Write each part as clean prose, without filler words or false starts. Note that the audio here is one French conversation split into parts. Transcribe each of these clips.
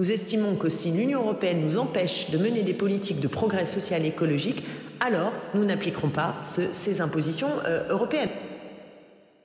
Nous estimons que si l'Union européenne nous empêche de mener des politiques de progrès social et écologique, alors nous n'appliquerons pas ces impositions européennes.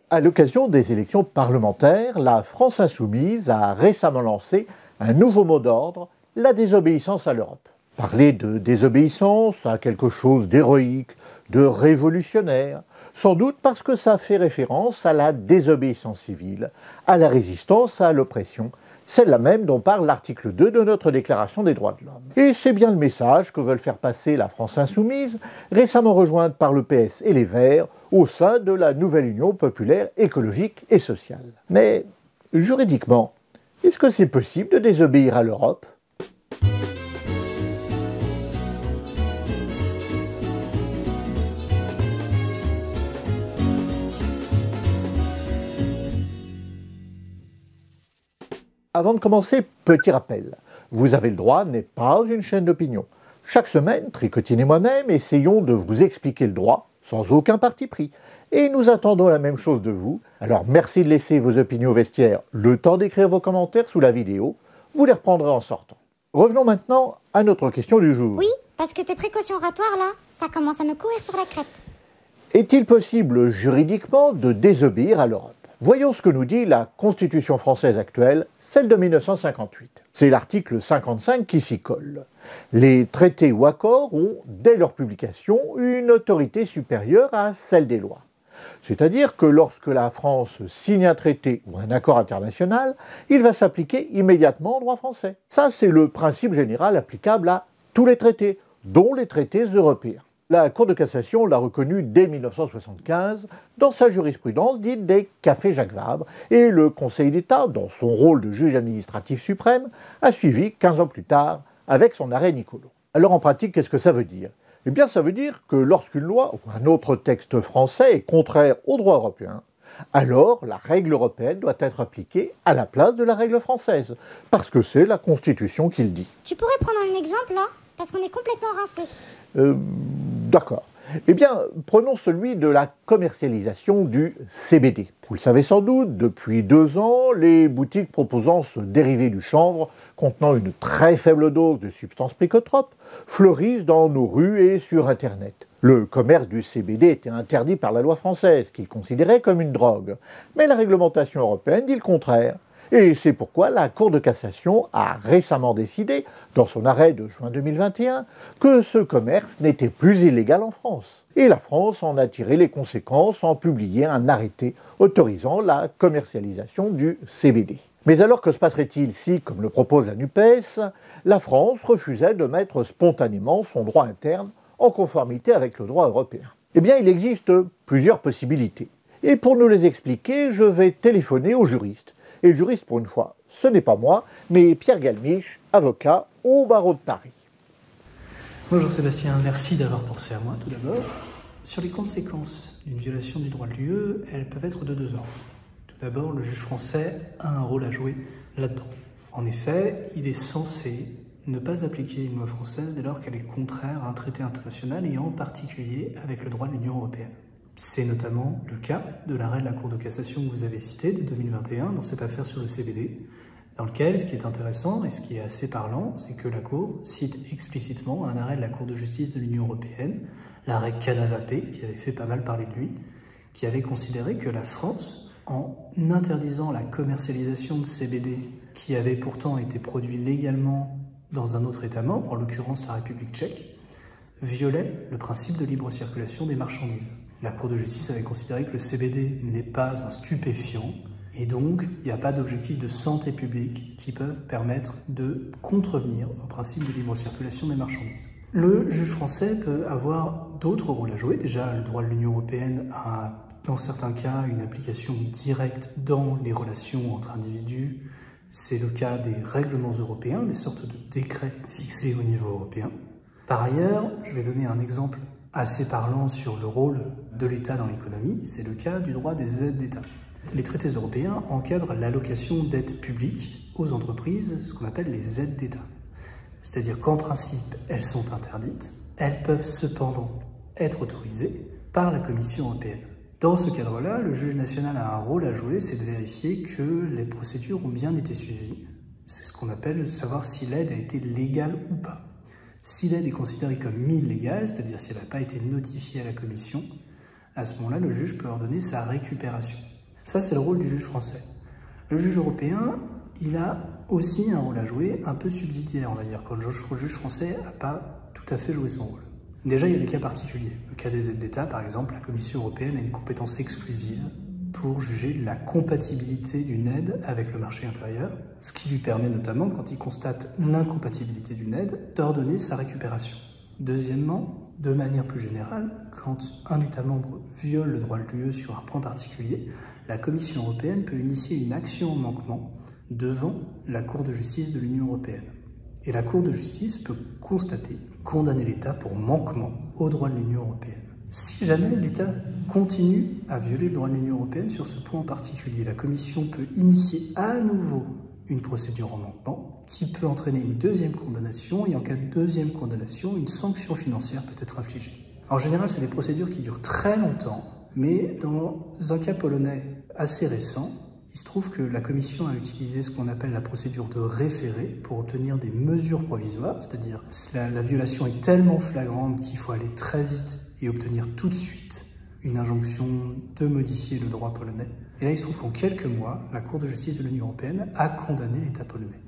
À l'occasion des élections parlementaires, la France insoumise a récemment lancé un nouveau mot d'ordre, la désobéissance à l'Europe. Parler de désobéissance a quelque chose d'héroïque, de révolutionnaire, sans doute parce que ça fait référence à la désobéissance civile, à la résistance à l'oppression, celle-là même dont parle l'article 2 de notre Déclaration des droits de l'homme. Et c'est bien le message que veulent faire passer la France insoumise, récemment rejointe par le PS et les Verts, au sein de la nouvelle Union populaire écologique et sociale. Mais, juridiquement, est-ce que c'est possible de désobéir à l'Europe ? Avant de commencer, petit rappel. Vous avez le droit n'est pas une chaîne d'opinion. Chaque semaine, Tricotine et moi-même essayons de vous expliquer le droit sans aucun parti pris. Et nous attendons la même chose de vous. Alors merci de laisser vos opinions au vestiaire, le temps d'écrire vos commentaires sous la vidéo. Vous les reprendrez en sortant. Revenons maintenant à notre question du jour. Oui, parce que tes précautions oratoires là, ça commence à me courir sur la crêpe. Est-il possible juridiquement de désobéir à l'Europe ? Voyons ce que nous dit la Constitution française actuelle, celle de 1958. C'est l'article 55 qui s'y colle. Les traités ou accords ont, dès leur publication, une autorité supérieure à celle des lois. C'est-à-dire que lorsque la France signe un traité ou un accord international, il va s'appliquer immédiatement en droit français. Ça, c'est le principe général applicable à tous les traités, dont les traités européens. La Cour de cassation l'a reconnu dès 1975 dans sa jurisprudence dite des cafés Jacques Vabre, et le Conseil d'État, dans son rôle de juge administratif suprême, a suivi 15 ans plus tard avec son arrêt Niccolo. Alors en pratique, qu'est-ce que ça veut dire ? Eh bien ça veut dire que lorsqu'une loi ou un autre texte français est contraire au droit européen, alors la règle européenne doit être appliquée à la place de la règle française, parce que c'est la Constitution qui le dit. Tu pourrais prendre un exemple là ? Parce qu'on est complètement rincés. D'accord. Eh bien, prenons celui de la commercialisation du CBD. Vous le savez sans doute, depuis 2 ans, les boutiques proposant ce dérivé du chanvre, contenant une très faible dose de substances psychotropes, fleurissent dans nos rues et sur Internet. Le commerce du CBD était interdit par la loi française, qu'il considérait comme une drogue. Mais la réglementation européenne dit le contraire. Et c'est pourquoi la Cour de cassation a récemment décidé, dans son arrêt de juin 2021, que ce commerce n'était plus illégal en France. Et la France en a tiré les conséquences en publiant un arrêté autorisant la commercialisation du CBD. Mais alors que se passerait-il si, comme le propose la NUPES, la France refusait de mettre spontanément son droit interne en conformité avec le droit européen ? Eh bien, il existe plusieurs possibilités. Et pour nous les expliquer, je vais téléphoner au juriste. Et le juriste, pour une fois, ce n'est pas moi, mais Pierre Galmiche, avocat au barreau de Paris. Bonjour Sébastien, merci d'avoir pensé à moi tout d'abord. Sur les conséquences d'une violation du droit de l'UE, elles peuvent être de 2 ordres. Tout d'abord, le juge français a un rôle à jouer là-dedans. En effet, il est censé ne pas appliquer une loi française dès lors qu'elle est contraire à un traité international et en particulier avec le droit de l'Union européenne. C'est notamment le cas de l'arrêt de la Cour de cassation que vous avez cité de 2021 dans cette affaire sur le CBD, dans lequel, ce qui est intéressant et ce qui est assez parlant, c'est que la Cour cite explicitement un arrêt de la Cour de justice de l'Union européenne, l'arrêt Canavapé, qui avait fait pas mal parler de lui, qui avait considéré que la France, en interdisant la commercialisation de CBD, qui avait pourtant été produit légalement dans un autre État membre, en l'occurrence la République tchèque, violait le principe de libre circulation des marchandises. La Cour de justice avait considéré que le CBD n'est pas un stupéfiant et donc il n'y a pas d'objectif de santé publique qui peuvent permettre de contrevenir au principe de libre circulation des marchandises. Le juge français peut avoir d'autres rôles à jouer. Déjà, le droit de l'Union européenne a, dans certains cas, une application directe dans les relations entre individus. C'est le cas des règlements européens, des sortes de décrets fixés au niveau européen. Par ailleurs, je vais donner un exemple assez parlant sur le rôle de l'État dans l'économie, c'est le cas du droit des aides d'État. Les traités européens encadrent l'allocation d'aides publiques aux entreprises, ce qu'on appelle les aides d'État. C'est-à-dire qu'en principe, elles sont interdites, elles peuvent cependant être autorisées par la Commission européenne. Dans ce cadre-là, le juge national a un rôle à jouer, c'est de vérifier que les procédures ont bien été suivies C'est ce qu'on appelle savoir si l'aide a été légale ou pas. Si l'aide est considérée comme illégale, c'est-à-dire si elle n'a pas été notifiée à la commission, à ce moment-là, le juge peut ordonner sa récupération. Ça, c'est le rôle du juge français. Le juge européen, il a aussi un rôle à jouer, un peu subsidiaire, on va dire, quand le juge français n'a pas tout à fait joué son rôle. Déjà, il y a des cas particuliers. Le cas des aides d'État, par exemple, la Commission européenne a une compétence exclusive pour juger de la compatibilité d'une aide avec le marché intérieur, ce qui lui permet notamment, quand il constate l'incompatibilité d'une aide, d'ordonner sa récupération. Deuxièmement, de manière plus générale, quand un État membre viole le droit de l'UE sur un point particulier, la Commission européenne peut initier une action en manquement devant la Cour de justice de l'Union européenne. Et la Cour de justice peut condamner l'État pour manquement au droit de l'Union européenne. Si jamais l'État continue à violer le droit de l'Union européenne sur ce point en particulier, la Commission peut initier à nouveau une procédure en manquement qui peut entraîner une deuxième condamnation et en cas de deuxième condamnation, une sanction financière peut être infligée. En général, c'est des procédures qui durent très longtemps, mais dans un cas polonais assez récent, il se trouve que la Commission a utilisé ce qu'on appelle la procédure de référé pour obtenir des mesures provisoires, c'est-à-dire la violation est tellement flagrante qu'il faut aller très vite et obtenir tout de suite une injonction de modifier le droit polonais. Et là, il se trouve qu'en quelques mois, la Cour de justice de l'Union européenne a condamné l'État polonais.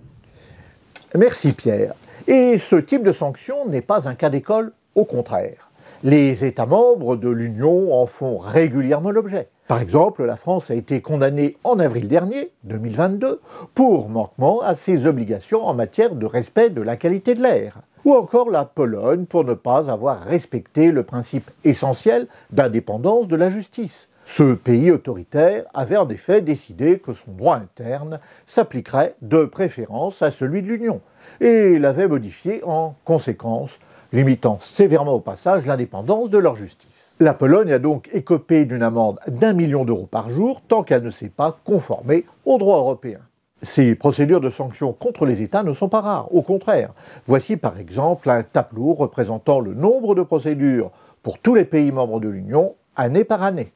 Merci Pierre. Et ce type de sanction n'est pas un cas d'école, au contraire. Les États membres de l'Union en font régulièrement l'objet. Par exemple, la France a été condamnée en avril dernier, 2022, pour manquement à ses obligations en matière de respect de la qualité de l'air. Ou encore la Pologne pour ne pas avoir respecté le principe essentiel d'indépendance de la justice. Ce pays autoritaire avait en effet décidé que son droit interne s'appliquerait de préférence à celui de l'Union et l'avait modifié en conséquence, limitant sévèrement au passage l'indépendance de leur justice. La Pologne a donc écopé d'une amende d'1 million d'euros par jour tant qu'elle ne s'est pas conformée au droit européen. Ces procédures de sanctions contre les États ne sont pas rares, au contraire. Voici par exemple un tableau représentant le nombre de procédures pour tous les pays membres de l'Union, année par année.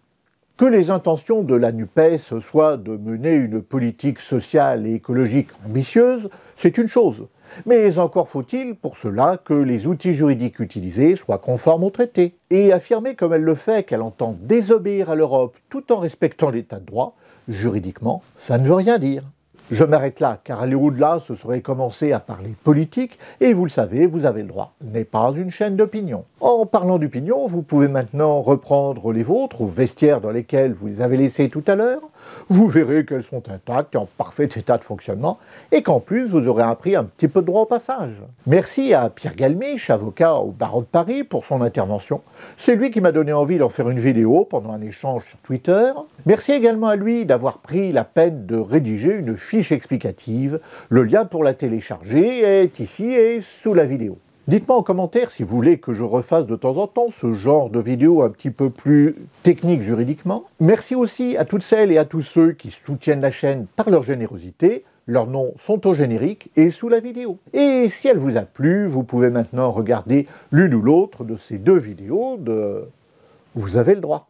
Que les intentions de la NUPES soient de mener une politique sociale et écologique ambitieuse, c'est une chose. Mais encore faut-il pour cela que les outils juridiques utilisés soient conformes au traité. Et affirmer comme elle le fait qu'elle entend désobéir à l'Europe tout en respectant l'état de droit, juridiquement, ça ne veut rien dire. Je m'arrête là, car aller au-delà, ce serait commencer à parler politique, et vous le savez, vous avez le droit. N'est pas une chaîne d'opinion. En parlant d'opinion, vous pouvez maintenant reprendre les vôtres aux vestiaires dans lesquels vous les avez laissés tout à l'heure. Vous verrez qu'elles sont intactes et en parfait état de fonctionnement, et qu'en plus, vous aurez appris un petit peu de droit au passage. Merci à Pierre Galmiche, avocat au barreau de Paris, pour son intervention. C'est lui qui m'a donné envie d'en faire une vidéo pendant un échange sur Twitter. Merci également à lui d'avoir pris la peine de rédiger une fiche explicative. Le lien pour la télécharger est ici et sous la vidéo. Dites-moi en commentaire si vous voulez que je refasse de temps en temps ce genre de vidéo un petit peu plus technique juridiquement. Merci aussi à toutes celles et à tous ceux qui soutiennent la chaîne par leur générosité. Leurs noms sont au générique et sous la vidéo. Et si elle vous a plu, vous pouvez maintenant regarder l'une ou l'autre de ces deux vidéos de « Vous avez le droit ».